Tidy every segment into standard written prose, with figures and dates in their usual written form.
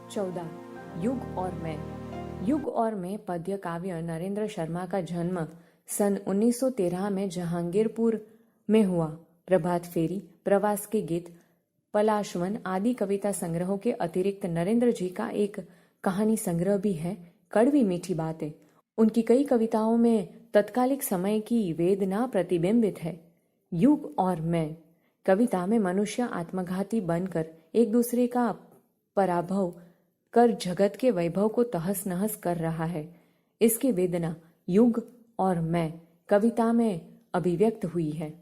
14 युग और मैं। युग और मैं पद्य काव्य नरेंद्र शर्मा का जन्म सन 1913 में जहांगीरपुर में हुआ। प्रभात फेरी, प्रवास के गीत, पलाशवन आदि कविता संग्रहों के अतिरिक्त नरेंद्र जी का एक कहानी संग्रह भी है, कड़वी मीठी बातें। उनकी कई कविताओं में तत्कालिक समय की वेदना प्रतिबिंबित है। युग और मैं कविता में मनुष्य आत्मघाती बनकर एक दूसरे का पराभव कर जगत के वैभव को तहस नहस कर रहा है। इसकी वेदना युग और मैं कविता में अभिव्यक्त हुई है।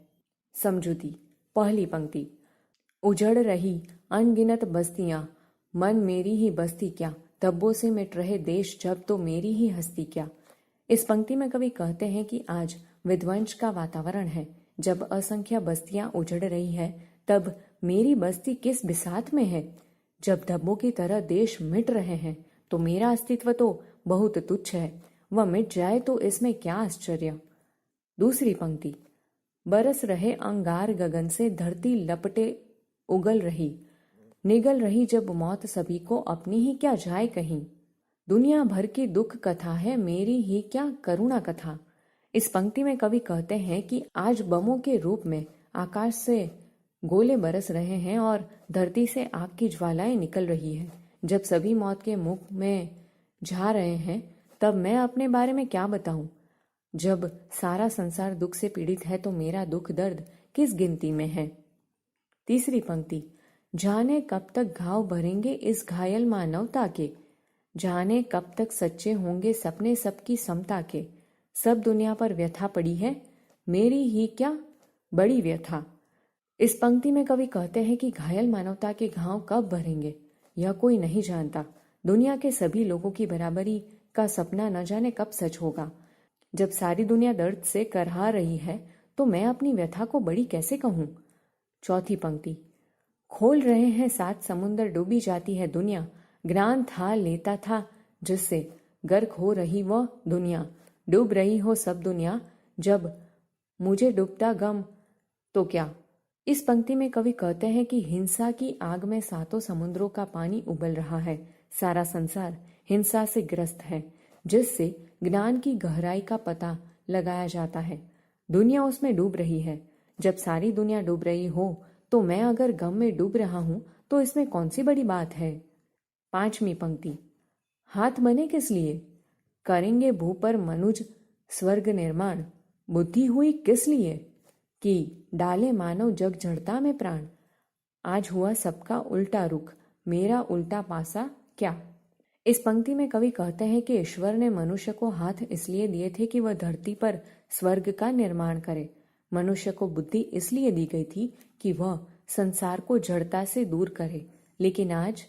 समझूती। पहली पंक्ति। उजड़ रही अनगिनत बस्तियां, मन मेरी ही बस्ती क्या, धब्बों से मिट रहे देश जब तो मेरी ही हस्ती क्या। इस पंक्ति में कवि कहते हैं कि आज विध्वंस का वातावरण है। जब असंख्य बस्तियां उजड़ रही है तब मेरी बस्ती किस बिसात में है। जब धब्बों की तरह देश मिट रहे हैं तो मेरा अस्तित्व तो बहुत तुच्छ है। वह मिट जाए तो इसमें क्या आश्चर्य। दूसरी पंक्ति। बरस रहे अंगार गगन से धरती लपटे उगल रही, निगल रही जब मौत सभी को अपनी ही क्या जाए कहीं। दुनिया भर की दुख कथा है, मेरी ही क्या करुणा कथा। इस पंक्ति में कवि कहते हैं कि आज बमों के रूप में आकाश से गोले बरस रहे हैं और धरती से आग की ज्वालाएं निकल रही है। जब सभी मौत के मुख में जा रहे हैं तब मैं अपने बारे में क्या बताऊं। जब सारा संसार दुख से पीड़ित है तो मेरा दुख दर्द किस गिनती में है। तीसरी पंक्ति। जाने कब तक घाव भरेंगे इस घायल मानवता के, जाने कब तक सच्चे होंगे सपने सबकी समता के। सब दुनिया पर व्यथा पड़ी है, मेरी ही क्या बड़ी व्यथा। इस पंक्ति में कवि कहते हैं कि घायल मानवता के घाव कब भरेंगे यह कोई नहीं जानता। दुनिया के सभी लोगों की बराबरी का सपना न जाने कब सच होगा। जब सारी दुनिया दर्द से करहा रही है तो मैं अपनी व्यथा को बड़ी कैसे कहूं। चौथी पंक्ति। खोल रहे हैं 7 समुंदर, डूबी जाती है दुनिया, ज्ञान था लेता था जिससे गर्क हो रही वह दुनिया, डूब रही हो सब दुनिया, जब मुझे डूबता गम तो क्या। इस पंक्ति में कवि कहते हैं कि हिंसा की आग में 7 समुद्रों का पानी उबल रहा है। सारा संसार हिंसा से ग्रस्त है जिससे ज्ञान की गहराई का पता लगाया जाता है। दुनिया उसमें डूब रही है। जब सारी दुनिया डूब रही हो तो मैं अगर गम में डूब रहा हूं तो इसमें कौन सी बड़ी बात है। पांचवी पंक्ति। हाथ बने किस लिए, करेंगे भू पर मनुज स्वर्ग निर्माण, बुद्धि हुई किस लिए कि डाले मानव जग जड़ता में प्राण। आज हुआ सबका उल्टा रुख, मेरा उल्टा पासा क्या। इस पंक्ति में कवि कहते हैं कि ईश्वर ने मनुष्य को हाथ इसलिए दिए थे कि वह धरती पर स्वर्ग का निर्माण करे। मनुष्य को बुद्धि इसलिए दी गई थी कि वह संसार को जड़ता से दूर करे। लेकिन आज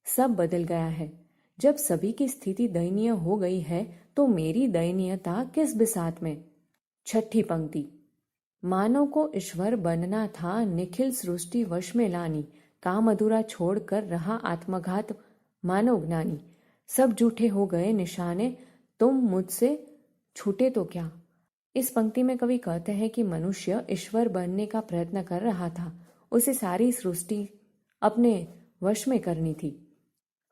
सब बदल गया है। जब सभी की स्थिति दयनीय हो गई है तो मेरी दयनीयता किस बिसात में। छठी पंक्ति। मानव को ईश्वर बनना था, निखिल सृष्टि वश में लानी, काम अधूरा छोड़ कर रहा आत्मघात मानव ज्ञानी। सब झूठे हो गए निशाने, तुम मुझसे छूटे तो क्या। इस पंक्ति में कवि कहते हैं कि मनुष्य ईश्वर बनने का प्रयत्न कर रहा था। उसे सारी सृष्टि अपने वश में करनी थी,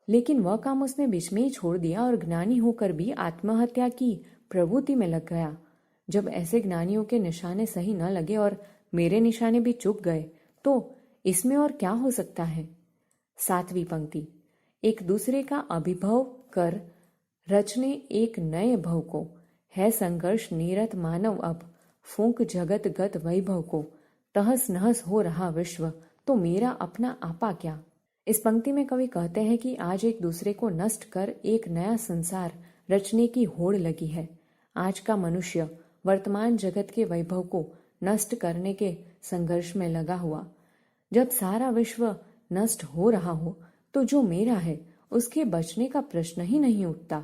लेकिन वह काम उसने बीच में ही छोड़ दिया और ज्ञानी होकर भी आत्महत्या की प्रवृत्ति में लग गया। जब ऐसे ज्ञानियों के निशाने सही न लगे और मेरे निशाने भी चुक गए तो इसमें और क्या हो सकता है। सातवीं पंक्ति। एक दूसरे का अभिभव कर रचने एक नए भव को, है संघर्ष निरत मानव अब, फूंक जगत गत वैभव को, तहस नहस हो रहा विश्व तो मेरा अपना आपा क्या। इस पंक्ति में कवि कहते हैं कि आज एक दूसरे को नष्ट कर एक नया संसार रचने की होड़ लगी है। आज का मनुष्य वर्तमान जगत के वैभव को नष्ट करने के संघर्ष में लगा हुआ। जब सारा विश्व नष्ट हो रहा हो तो जो मेरा है उसके बचने का प्रश्न ही नहीं उठता।